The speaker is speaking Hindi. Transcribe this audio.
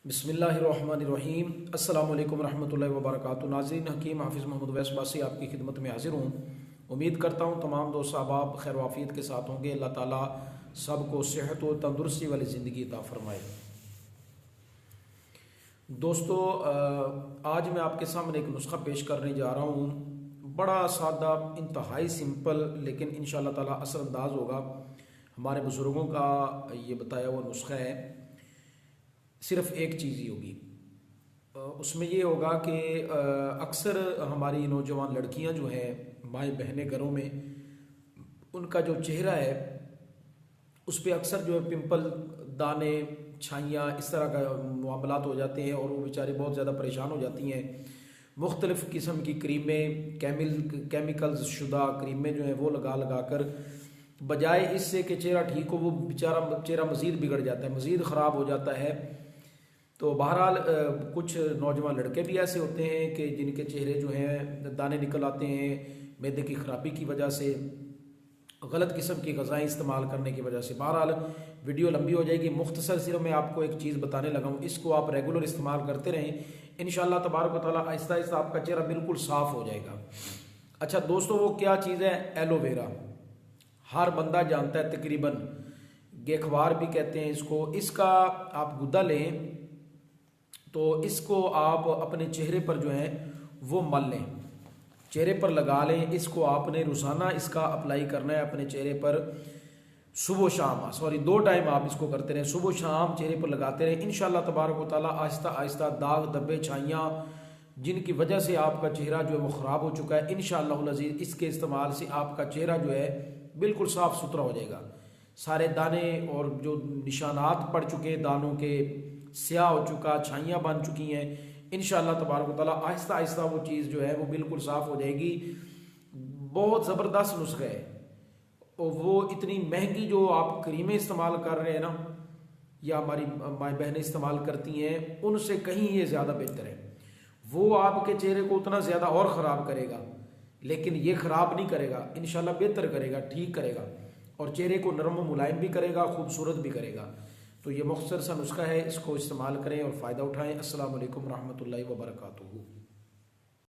बिस्मिल्लाहिर्रहमानिर्रहीम। अस्सलाम वालेकुम रहमतुल्लाहि व बरकातुहू। नाज़रीन, हकीम हाफिज़ मोहम्मद वैस बासी आपकी खिदमत में हाजिर हूँ। उम्मीद करता हूँ तमाम दोस्त अहबाब खैर वाफियत के साथ होंगे। अल्लाह ताला सबको सेहत व तंदुरुस्ती वाली ज़िंदगी अता फरमाए। दोस्तों, आज मैं आपके सामने एक नुस्खा पेश करने जा रहा हूँ। बड़ा सादा, इंतहाई सिंपल, लेकिन इंशाअल्लाह ताला असरअंदाज होगा। हमारे बुज़ुर्गों का ये बताया हुआ नुस्खा है। सिर्फ एक चीज़ ही होगी, उसमें ये होगा कि अक्सर हमारी नौजवान लड़कियां जो हैं, माएँ बहनें घरों में, उनका जो चेहरा है उस पर अक्सर जो है पिंपल, दाने, छाइयाँ, इस तरह का मामलात हो जाते हैं और वो बेचारी बहुत ज़्यादा परेशान हो जाती हैं। मुख्तलिफ़ किस्म की क्रीमें, केमिकल्स शुदा क्रीमें जो हैं वो लगा लगा कर, बजाय इससे कि चेहरा ठीक हो, वो बेचारा चेहरा मज़ीद बिगड़ जाता है, मज़ीद ख़राब हो जाता है। तो बहरहाल कुछ नौजवान लड़के भी ऐसे होते हैं कि जिनके चेहरे जो हैं दाने निकल आते हैं मैदे की ख़राबी की वजह से, गलत किस्म की ग़िज़ाएँ इस्तेमाल करने की वजह से। बहरहाल वीडियो लंबी हो जाएगी, मुख्तसर सिर्फ मैं आपको एक चीज़ बताने लगा हूँ, इसको आप रेगुलर इस्तेमाल करते रहें। इंशाअल्लाह तबारक व तआला आहिस्ता आहिस्ता आपका चेहरा बिल्कुल साफ़ हो जाएगा। अच्छा दोस्तों, वो क्या चीज़ है? एलोवेरा। हर बंदा जानता है तकरीबन, गेखवार भी कहते हैं इसको। इसका आप गुद्दा लें तो इसको आप अपने चेहरे पर जो है वो मल लें, चेहरे पर लगा लें। इसको आपने रोज़ाना इसका अप्लाई करना है अपने चेहरे पर, सुबह शाम, सॉरी 2 टाइम आप इसको करते रहें, सुबह शाम चेहरे पर लगाते रहें। इंशाअल्लाह तबारक व तआला आहिस्ता आहिस्ता दाग धब्बे छाइयाँ जिनकी वजह से आपका चेहरा जो है वो ख़राब हो चुका है, इंशाअल्लाह अज़ीज़ इसके इस्तेमाल से आपका चेहरा जो है बिल्कुल साफ़ सुथरा हो जाएगा। सारे दाने और जो निशानात पड़ चुके हैं, दानों के स्याह हो चुका, छाइयाँ बन चुकी हैं, इंशाअल्लाह तबारक व तआला आहिस्ता आहिस्ता वो चीज़ जो है वो बिल्कुल साफ़ हो जाएगी। बहुत ज़बरदस्त नुस्खा है और वो इतनी महंगी जो आप क्रीमें इस्तेमाल कर रहे हैं ना, या हमारी माँ बहनें इस्तेमाल करती हैं, उनसे कहीं ये ज़्यादा बेहतर है। वो आपके चेहरे को उतना ज़्यादा और ख़राब करेगा, लेकिन ये ख़राब नहीं करेगा, इंशाअल्लाह बेहतर करेगा, ठीक करेगा और चेहरे को नरम व मुलायम भी करेगा, खूबसूरत भी करेगा। तो ये मुख्तसर सा नुस्खा है, इसको इस्तेमाल करें और फ़ायदा उठाएं। अस्सलाम वालेकुम रहमतुल्लाहि व बरकातुहू।